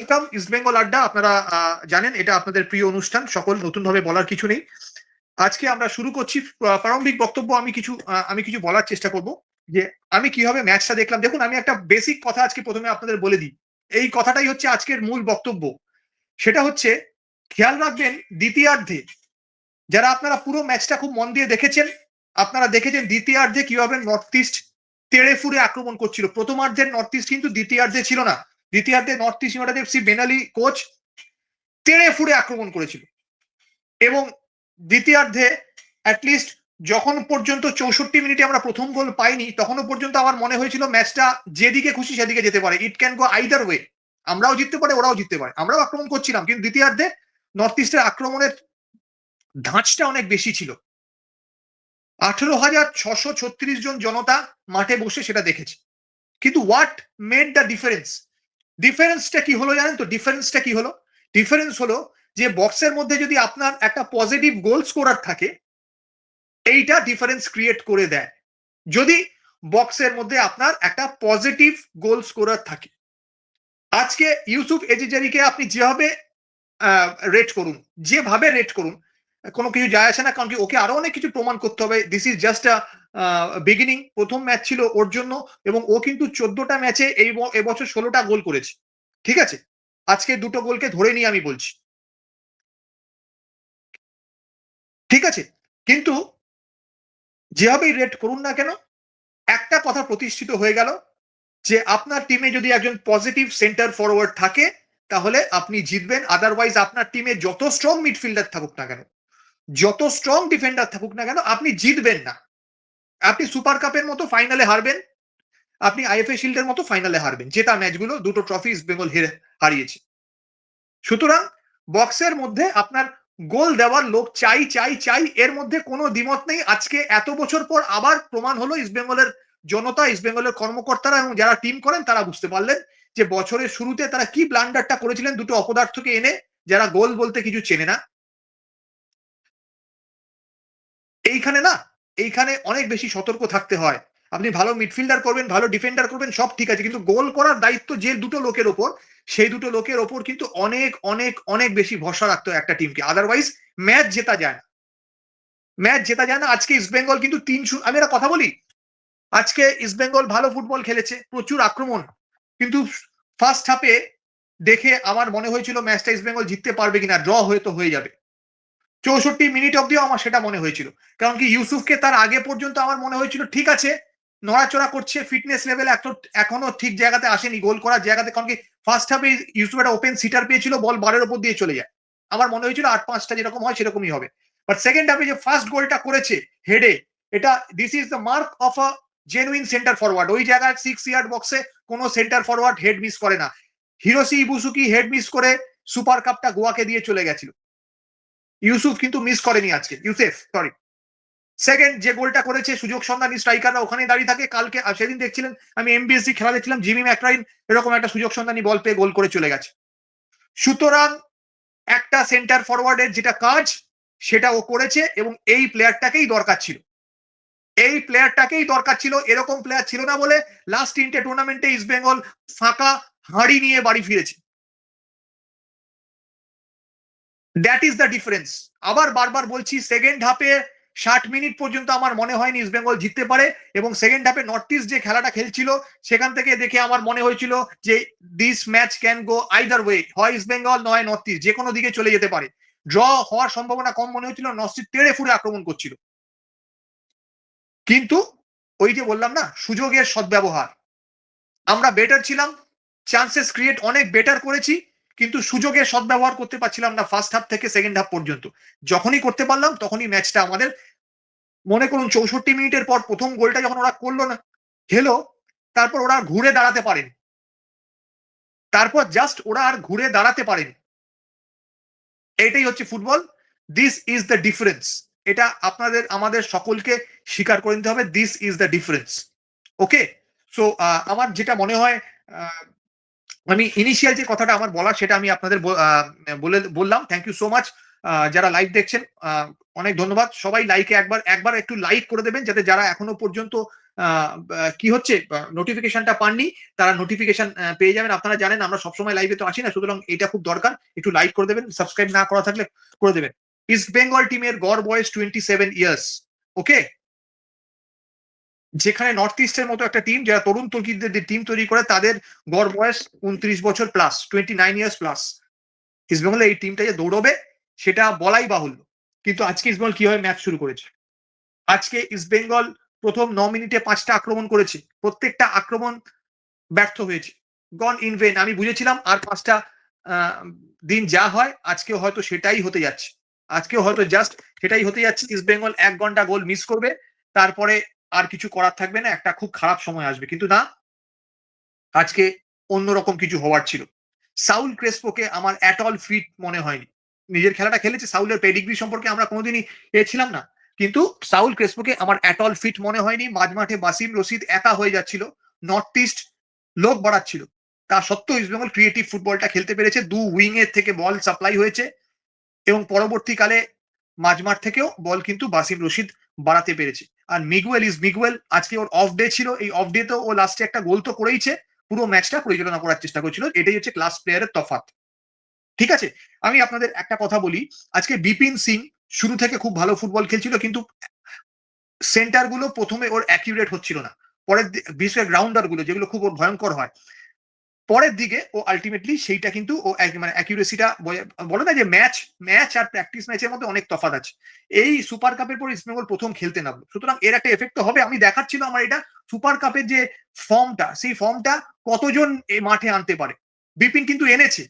Welcome east Bengal আড্ডা। আপনারা জানেন এটা আপনাদের প্রিয় অনুষ্ঠান, সকল নতুনভাবে বলার কিছু নেই। আজকে আমরা শুরু করছি। প্রারম্ভিক বক্তব্য আমি কিছু বলার চেষ্টা করব যে আমি কিভাবে ম্যাচটা দেখলাম। দেখুন, আমি একটা বেসিক কথা আজকে প্রথমে আপনাদের বলে দিই। এই কথাটাই হচ্ছে আজকের মূল বক্তব্য। সেটা হচ্ছে, খেয়াল রাখবেন দ্বিতীয়ার্ধে, যারা আপনারা পুরো ম্যাচটা খুব মন দিয়ে দেখেছেন, আপনারা দেখেছেন দ্বিতীয়ার্ধে কিভাবে নর্থ ইস্ট তেড়ে ফুড়ে আক্রমণ করছিল। প্রথমার্ধের নর্থ ইস্ট কিন্তু দ্বিতীয়ার্ধে ছিল না। দ্বিতীয়ার্ধে north east United FC Benelli coach তেড়ে ফুড়ে আক্রমণ করেছিল এবং দ্বিতীয়ার্ধে অ্যাটলিস্ট যখন পর্যন্ত 64 মিনিটে আমরা প্রথম গোল পাইনি, তখনও পর্যন্ত আমার মনে হয়েছিল ম্যাচটা যেদিকে খুশি সেদিকে যেতে পারে। It can go either way. আমরাও জিততে পারে, ওরাও জিততে পারে। আমরাও আক্রমণ করছিলাম, কিন্তু দ্বিতীয়ার্ধে নর্থ ইস্টের আক্রমণের ধাঁচটা অনেক বেশি ছিল। 18,636 জন জনতা মাঠে বসে সেটা দেখেছে। কিন্তু হোয়াট মেড দ্য ডিফারেন্স? ডিফারেন্সটা কি হলো জানেন তো? ডিফারেন্সটা কি হলো? ডিফারেন্স হলো যে বক্সের মধ্যে যদি আপনার একটা পজিটিভ গোল স্কোরার থাকে, এইটা ডিফারেন্স ক্রিয়েট করে দেয়। যদি বক্সের মধ্যে আপনার একটা পজিটিভ গোল স্কোরার থাকে। আজকে ইউসুফ এজিজারিকে আপনি যেভাবে রেট করুন, যেভাবে রেট করুন, কোনো কিছু যায় আসে না, কারণ কি ওকে আরো অনেক কিছু প্রমাণ করতে হবে। This is just a beginning. প্রথম ম্যাচ ছিল ওর জন্য, এবং ও কিন্তু 14টা ম্যাচে এবছর 16টা গোল করেছে। ঠিক আছে, আজকে দুটো গোলকে ধরে নিয়ে আমি বলছি, ঠিক আছে। কিন্তু যেভাবেই রেট করুন না কেন, একটা কথা প্রতিষ্ঠিত হয়ে গেল যে আপনার টিমে যদি একজন পজিটিভ সেন্টার ফরওয়ার্ড থাকে, তাহলে আপনি জিতবেন। আদারওয়াইজ আপনার টিমে যত স্ট্রং মিডফিল্ডার থাকুক না কেন, যত স্ট্রং ডিফেন্ডার থাকুক না কেন, আপনি জিতবেন না। আপনি সুপার কাপের মতো ফাইনালে হারবেন, আপনি আইএফএ শিল্ডের মতো ফাইনালে হারবেন। জেতা ম্যাচগুলো দুটো ট্রফি ইস্ট বেঙ্গল হারিয়েছে। সুতরাং বক্সের মধ্যে আপনার গোল দেওয়ার লোক চাই চাই চাই, এর মধ্যে কোনো দ্বিমত নেই। আজকে এত বছর পর আবার প্রমাণ হলো, ইস্ট বেঙ্গলের জনতা, ইস্ট বেঙ্গলের কর্মকর্তারা এবং যারা টিম করেন তারা বুঝতে পারলেন যে বছরের শুরুতে তারা কি ব্লান্ডারটা করেছিলেন দুটো অপদার্থকে এনে, যারা গোল বলতে কিছু চেনে না। এইখানে অনেক বেশি সতর্ক থাকতে হয়। আপনি ভালো মিডফিল্ডার করবেন, ভালো ডিফেন্ডার করবেন, সব ঠিক আছে, কিন্তু গোল করার দায়িত্ব যে দুটো লোকের ওপর, সেই দুটো লোকের ওপর কিন্তু অনেক অনেক অনেক বেশি ভরসা রাখতে হয় একটা টিমকে। আদারওয়াইজ ম্যাচ জেতা যায় না, ম্যাচ জেতা যায় না। আজকে ইস্ট বেঙ্গল কিন্তু 3-0। আমি একটা কথা বলি, আজকে ইস্ট বেঙ্গল ভালো ফুটবল খেলেছে, প্রচুর আক্রমণ, কিন্তু ফার্স্ট হাফে দেখে আমার মনে হয়েছিল ম্যাচটা ইস্ট বেঙ্গল জিততে পারবে কিনা, ড্র হয়ে তো হয়ে যাবে। 64 মিনিট অব্দিও আমার সেটা মনে হয়েছিল। কারণ কি, ইউসুফকে তার আগে পর্যন্ত আমার মনে হয়েছিল ঠিক আছে, নড়াচড়া করছে, ফিটনেস লেভেল এখনো ঠিক জায়গাতে আসেনি গোল করার জায়গাতে। কারণ কি, ফার্স্ট হাফে ইউসুফ একটা ওপেন সিটার পেয়েছিল, বল বারের উপর দিয়ে চলে যায়। আমার মনে হয়েছিল 8-5টা যেরকম হয় সেরকমই হবে। বাট সেকেন্ড হাফে যে ফার্স্ট গোলটা করেছে হেডে, এটা this is the mark of a genuine centre forward. ওই জায়গায় 6 ইয়ার্ড বক্সে কোনো সেন্টার ফরওয়ার্ড হেড মিস করে না। হিরোসি ইবুসুকি হেড মিস করে সুপার কাপটা গোয়াকে দিয়ে চলে গেছিল, ইউসুফ কিন্তু মিস করেনি আজকে। Yousef, sorry. সেকেন্ড যে গোলটা করেছে, সুযোগ সন্ধানী স্ট্রাইকাররা ওখানে দাঁড়িয়ে থাকে। কালকে সেদিন দেখছিলেন, আমি এমবিএসসি খেলা দেখছিলাম, জিমি ম্যাকরাইন এরকম একটা সুযোগ সন্ধানী বল পেয়ে গোল করে চলে গেছে। সুতরাং একটা সেন্টার ফরওয়ার্ডের যেটা কাজ সেটা ও করেছে, এবং এই প্লেয়ারটাকেই দরকার ছিল, এই প্লেয়ারটাকেই দরকার ছিল। এরকম প্লেয়ার ছিল না বলে লাস্ট 3টে টুর্নামেন্টে ইস্ট বেঙ্গল ফাঁকা হাঁড়ি নিয়ে বাড়ি ফিরেছে। That is the difference. আবার বারবার বলছি, সেকেন্ড হাফে 60 মিনিট পর্যন্ত আমার মনে হয়নি ইস্ট বেঙ্গল জিততে পারে, এবং সেকেন্ড হাফে নর্থ ইস্ট যে খেলাটা খেলছিল সেখান থেকে দেখে আমার মনে হয়েছিল যে this match can go either way, হয় ইস্ট বেঙ্গল নয় নর্থ ইস্ট, যে কোনো দিকে চলে যেতে পারে। ড্র হওয়ার সম্ভাবনা কম মনে হয়েছিল, নর্থ ইস্ট তেড়ে ফুড়ে আক্রমণ করছিল। কিন্তু ওই যে বললাম না, সুযোগের সদ্ব্যবহার। আমরা বেটার ছিলাম, চান্সেস ক্রিয়েট অনেক বেটার করেছি, কিন্তু সুযোগের সদ্ব্যবহার করতে পারছিলাম না ফার্স্ট হাফ থেকে সেকেন্ড হাফ পর্যন্ত। যখনই করতে পারলাম তখনই ম্যাচটা আমাদের, মনে করুন 64 মিনিটের পর প্রথম গোলটা যখন ওরা করলো না, খেলো, তারপর ওরা আর ঘুরে দাঁড়াতে পারেনি। তারপর জাস্ট ওরা আর ঘুরে দাঁড়াতে পারেনি। এটাই হচ্ছে football. This is the difference. এটা আপনাদের আমাদের সকলকে স্বীকার করে নিতে হবে। This is the difference. Okay, so আমার যেটা মনে হয়, আমি ইনিশিয়াল যে কথাটা আমার বলার সেটা আমি আপনাদের বললাম। Thank you so much. যারা লাইভ দেখছেন অনেক ধন্যবাদ। সবাই লাইকে একবার একটু লাইক করে দেবেন, যাতে যারা এখনো পর্যন্ত কি হচ্ছে নোটিফিকেশনটা পাননি তারা নোটিফিকেশন পেয়ে যাবেন। আপনারা জানেন আমরা সবসময় লাইভে তো আসি না, সুতরাং এটা খুব দরকার। একটু লাইক করে দেবেন, সাবস্ক্রাইব না করা থাকলে করে দেবেন। ইস্ট বেঙ্গল টিমের গড় বয়স 27 ইয়ার্স। ওকে, যেখানে নর্থ ইস্টের মতো একটা টিম যারা তরুণ তুর্কিদের টিম তৈরি করে তাদের গড় বয়স 29 বছর প্লাস, 29 ইয়ার্স প্লাস। ইস্টবেঙ্গল এই টিমটা যে দৌড়বে সেটা বলাই বাহুল্য। কিন্তু আজকে ইস্টবেঙ্গল কিভাবে ম্যাচ শুরু করেছে? আজকে ইস্টবেঙ্গল প্রথম 9 মিনিটে 5টা আক্রমণ করেছে, প্রত্যেকটা আক্রমণ ব্যর্থ হয়েছে, গন ইন ভেন। আমি বুঝেছিলাম আর 5টা দিন যা হয় আজকেও হয়তো সেটাই হতে যাচ্ছে, আজকেও হয়তো জাস্ট সেটাই হতে যাচ্ছে। ইস্টবেঙ্গল 1 ঘন্টা গোল মিস করবে, তারপরে আর কিছু করার থাকবে না, একটা খুব খারাপ সময় আসবে। কিন্তু না, আজকে অন্যরকম কিছু হওয়ার ছিল। সাউল ক্রেসপোকে আমার অ্যাট অল ফিট মনে হয়নি। নিজের খেলাটা খেলেছে, সাউলের পেডিগ্রি সম্পর্কে আমরা কোনোদিনই ছিলাম না, কিন্তু সাউল ক্রেসপোকে আমার অ্যাট অল ফিট মনে হয়নি। মাঝমাঠে বাসিম রশিদ একা হয়ে যাচ্ছিল, নর্থ ইস্ট লোক বাড়াচ্ছিল, তা সত্ত্বেও ইস্টবেঙ্গল ক্রিয়েটিভ ফুটবলটা খেলতে পেরেছে। দু উইং এর থেকে বল সাপ্লাই হয়েছে এবং পরবর্তীকালে মাঝমাঠ থেকেও বল কিন্তু বাসিম রশিদ বাড়াতে পেরেছে। আর মিগুয়েল আজকে ওর অফ ডে ছিল, এই অফ ডে তো ও লাস্টে একটা গোল তো করেইছে, পুরো ম্যাচটা পরিচালনা করার চেষ্টা করছিল। এটাই হচ্ছে ক্লাস প্লেয়ারের তফাৎ। ঠিক আছে, আমি আপনাদের একটা কথা বলি, আজকে বিপিন সিং শুরু থেকে খুব ভালো ফুটবল খেলছিল, কিন্তু সেন্টার গুলো প্রথমে ওর অ্যাকিউরেট হচ্ছিল না। পরের বিশেষ করে গ্রাউন্ডার গুলো যেগুলো খুব ওর ভয়ঙ্কর হয়, পরের দিকে ও আলটিমেটলি সেইটা কিন্তু ও মানে অ্যাকিউরেসিটা বলে না যে ম্যাচ আর প্র্যাকটিস ম্যাচের মধ্যে অনেক তফাৎ আছে। এই সুপার কাপের পর ইস্টবেঙ্গল প্রথম খেলতে নামলো, সুতরাং এর একটা এফেক্ট তো হবে। আমি দেখাচ্ছিল আমার এটা সুপার কাপের যে ফর্মটা, সেই ফর্মটা কতজন এই মাঠে আনতে পারে। বিপিন কিন্তু এনেছে।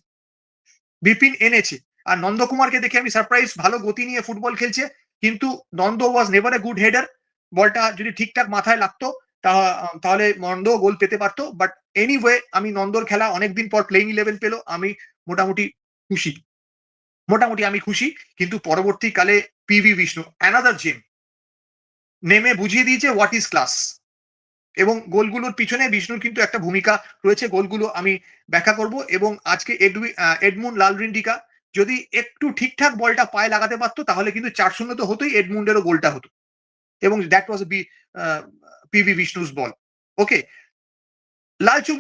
আর নন্দকুমারকে দেখে আমি সারপ্রাইজ, ভালো গতি নিয়ে ফুটবল খেলছে, কিন্তু Nanda was never a good header. বলটা যদি ঠিকঠাক মাথায় লাগতো তাহলে নন্দ গোল পেতে পারতো। বাট এনিওয়ে, আমি নন্দর খেলা অনেকদিন পর প্লেইং 11 পেলো, আমি মোটামুটি খুশি, আমি খুশি। কিন্তু পরবর্তীকালে পিভি বিষ্ণু অ্যানাদার জেম নেমে বুঝিয়ে দিয়েছে হোয়াট ইজ ক্লাস। এবং গোলগুলোর পিছনে বিষ্ণুর কিন্তু একটা ভূমিকা রয়েছে, গোলগুলো আমি ব্যাখ্যা করব। এবং আজকে এডমুন্ড লালরিন্ডিকা যদি একটু ঠিকঠাক বলটা পায়ে লাগাতে পারতো তাহলে কিন্তু 4-0 তো হতোই, এডমুন্ডেরও গোলটা হতো। এবং দ্যাট ওয়াজ পিভি বিষ্ণুস বল। ওকে, লালচুং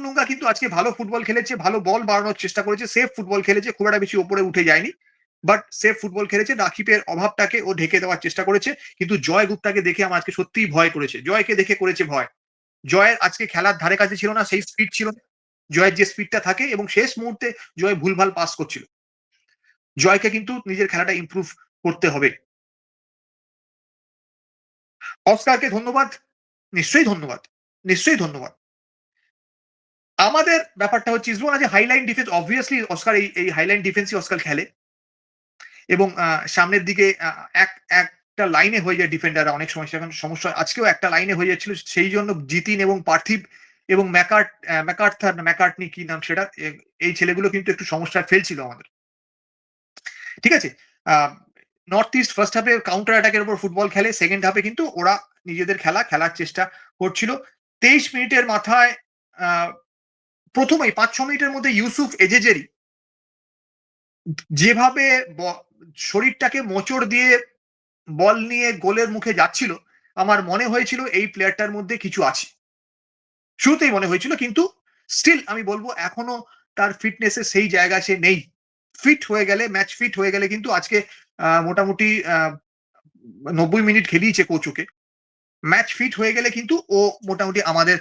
নুঙ্গা কিন্তু আজকে ভালো ফুটবল খেলেছে, ভালো বল বাড়ানোর চেষ্টা করেছে, সেফ ফুটবল খেলেছে, খুব একটা বেশি ওপরে উঠে যায়নি, বাট সেফ ফুটবল খেলেছে। রাকিবের অভাবটাকে ও ঢেকে দেওয়ার চেষ্টা করেছে। কিন্তু জয় গুপ্তাকে দেখে আমার আজকে সত্যিই ভয় করেছে, জয়কে দেখে করেছে ভয়। জয়ের আজকে খেলার ধারে কাছে ছিল না, সেই স্পিড ছিল না জয়ের, যে স্পিডটা থাকে। এবং শেষ মুহূর্তে জয় ভুলভাল পাস করছিল। জয়কে কিন্তু নিজের খেলাটা ইমপ্রুভ করতে হবে। অস্কারকে ধন্যবাদ, নিশ্চয়ই ধন্যবাদ, নিশ্চয়ই ধন্যবাদ। আমাদের ব্যাপারটা হচ্ছে ইস্টবেঙ্গল যে হাইলাইন ডিফেন্স, অবভিয়াসলি অস্কার এই হাইলাইন ডিফেন্সই অস্কার খেলে। এবং সামনের দিকে একটা লাইনে হয়ে যায় ডিফেন্ডাররা অনেক সময়, সেখানে সমস্যা। আজকেও একটা লাইনে হয়ে যাচ্ছিল, সেই জন্য জিতিন এবং পার্থিব এবং ম্যাকার্টনি কি নাম সেটা, এই ছেলেগুলো কিন্তু একটু সমস্যায় ফেলছিল আমাদের। ঠিক আছে, নর্থ ইস্ট ফার্স্ট হাফে কাউন্টার অ্যাটাকের উপর ফুটবল খেলে, সেকেন্ড হাফে কিন্তু ওরা নিজেদের খেলার চেষ্টা করছিল। 23 মিনিটের মাথায় প্রথমেই 5-6 মিনিটের মধ্যে ইউসুফ এজেজেরি যেভাবে শরীরটাকে মোচড় দিয়ে বল নিয়ে গোলের মুখে যাচ্ছিল, আমার মনে হয়েছিল এই প্লেয়ারটার মধ্যে কিছু আছে, শুরুতেই মনে হয়েছিল। কিন্তু স্টিল আমি বলবো এখনো তার ফিটনেসের সেই জায়গা সে নেই। ফিট হয়ে গেলে, ম্যাচ ফিট হয়ে গেলে কিন্তু আজকে মোটামুটি 90 মিনিট খেলিয়েছে কোচ ওকে। ম্যাচ ফিট হয়ে গেলে কিন্তু ও মোটামুটি আমাদের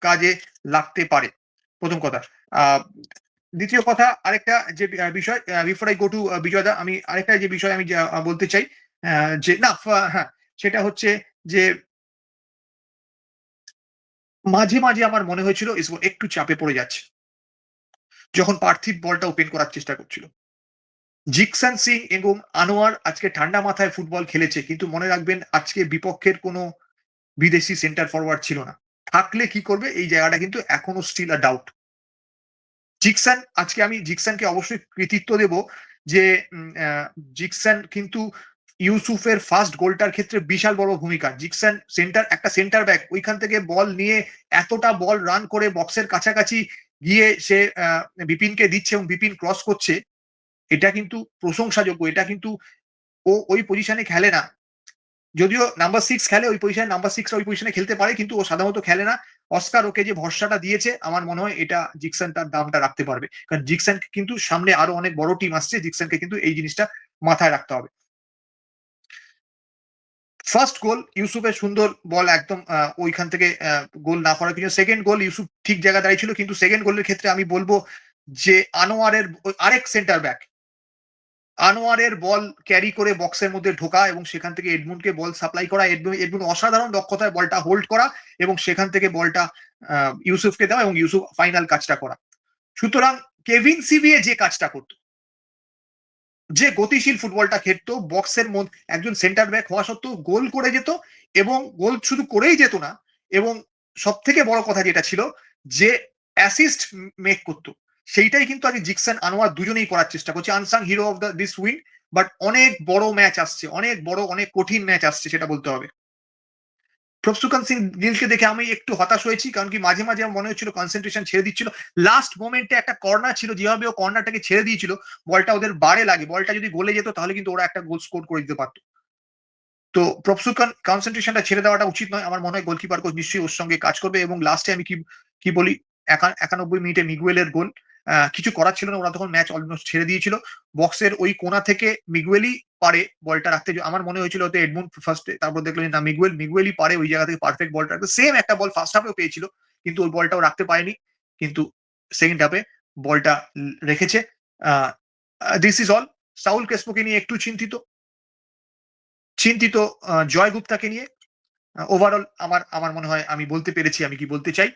কাজে লাগতে পারে, প্রথম কথা। দ্বিতীয় কথা, আরেকটা যে বিষয়, বিফোর আই গো টু বিজয় দা, আমি আরেকটা যে বিষয় আমি বলতে চাই, যে না, হ্যাঁ, সেটা হচ্ছে যে মাঝে মাঝে আমার মনে হয়েছিল একটু চাপে পড়ে যাচ্ছে যখন পার্থিব বলটা ওপেন করার চেষ্টা করছিল। জিকসান সিং এবং আনোয়ার আজকে ঠান্ডা মাথায় ফুটবল খেলেছে, কিন্তু মনে রাখবেন আজকে বিপক্ষের কোনো বিদেশি সেন্টার ফরওয়ার্ড ছিল না। থাকলে কি করবে এই জায়গাটা কিন্তু এখনো স্টিল আ ডাউট। আজকে আমি জিকসানকে অবশ্যই কৃতিত্ব দেব যে জিকসান কিন্তু ইউসুফের ফার্স্ট গোলটার ক্ষেত্রে বিশাল বড় ভূমিকা। জিকসান একটা সেন্টার ব্যাক, ওইখান থেকে বল নিয়ে এতটা বল রান করে বক্সের কাছাকাছি গিয়ে সে বিপিনকে দিচ্ছে এবং বিপিন ক্রস করছে। এটা কিন্তু প্রশংসাযোগ্য। এটা কিন্তু ও ওই পজিশনে খেলে না। যদিও নাম্বার 6 খেলে ওই পজিশনে, নাম্বার 6 রা ওই পজিশনে খেলতে পারে কিন্তু ও সাধারণত খেলে না। অস্কার ওকে যে ভরসাটা দিয়েছে আমার মনে হয় এটা জিকসন তার দামটা রাখতে পারবে। কারণ জিকসন কিন্তু সামনে আরো অনেক বড় টিম আসছে। জিকসনকে কিন্তু এই জিনিসটা মাথায় রাখতে হবে। ফার্স্ট গোল ইউসুফের সুন্দর বল একদম ওইখান থেকে গোল না করার কিছু সেকেন্ড গোল ইউসুফ ঠিক জায়গায় দাঁড়িয়েছিল কিন্তু সেকেন্ড গোলের ক্ষেত্রে আমি বলব যে আনোয়ারের আরেক সেন্টার ব্যাক আনোয়ারের বল ক্যারি করে বক্সের মধ্যে ঢোকা এবং সেখান থেকে এডমুন্ডকে বল সাপ্লাই করা, এডমুন্ড অসাধারণ দক্ষতায় বলটা হোল্ড করা এবং সেখান থেকে বলটা ইউসুফকে দেওয়া এবং ইউসুফ ফাইনাল কাজটা করা। সুতরাং কেভিন সিভিএ যে কাজটা করতো, যে গতিশীল ফুটবলটা খেলতো বক্সের মধ্যে একজন সেন্টার ব্যাক হওয়া সত্ত্বেও গোল করে যেত এবং গোল শুধু করেই যেত না এবং সব থেকে বড় কথা যেটা ছিল যে অ্যাসিস্ট মেক করতো সেইটাই কিন্তু আগে জিকসন আনোয়ার দুজনেই করার চেষ্টা করছে। Unsung hero of the this win, but অনেক বড় ম্যাচ আসছে, অনেক বড় অনেক কঠিন ম্যাচ আসছে সেটা বলতে হবে। প্রফসুকান সিং গিলকে দেখে আমি একটু হতাশ হয়েছি কারণ কি মাঝে মাঝে আমার মনে হচ্ছিল কনসেন্ট্রেশন ছেড়ে দিচ্ছিল। লাস্ট মোমেন্টে একটা কর্নার ছিল, যেভাবে ও কর্নারটাকে ছেড়ে দিয়েছিল বলটা ওদের বারে লাগে, বলটা যদি গোলে যেত তাহলে কিন্তু ওরা একটা গোল স্কোর করে দিতে পারতো। তো প্রফসুকান কনসেন্ট্রেশনটা ছেড়ে দেওয়াটা উচিত নয়। আমার মনে হয় গোলকিপার কোচ নিশ্চয়ই ওর সঙ্গে কাজ করবে এবং লাস্টে আমি কি কি বলি 91 মিনিটে মিগুয়েলের গোল কিছু করার ছিল না, ওরা তখন ম্যাচ অলমোস্ট ছেড়ে দিয়েছিল। বক্সের ওই কোণা থেকে মিগুয়েলই পারে বলটা রাখতে, আমার মনে হয়েছিল হয়তো এডমুন্ড ফার্স্টে, তারপর দেখলেন না মিগুয়েলই পারে ওই জায়গা থেকে পারফেক্ট বলটা রাখতে। সেম একটা বল ফার্স্ট হাফেও পেয়েছিল কিন্তু ওই বলটাও রাখতে পারেনি, কিন্তু সেকেন্ড হাফে বলটা রেখেছে। This is all. সাউল ক্রেসপোকে নিয়ে একটু চিন্তিত, জয় গুপ্তাকে নিয়ে ওভারঅল আমার আমার মনে হয় আমি বলতে পেরেছি আমি কি বলতে চাই।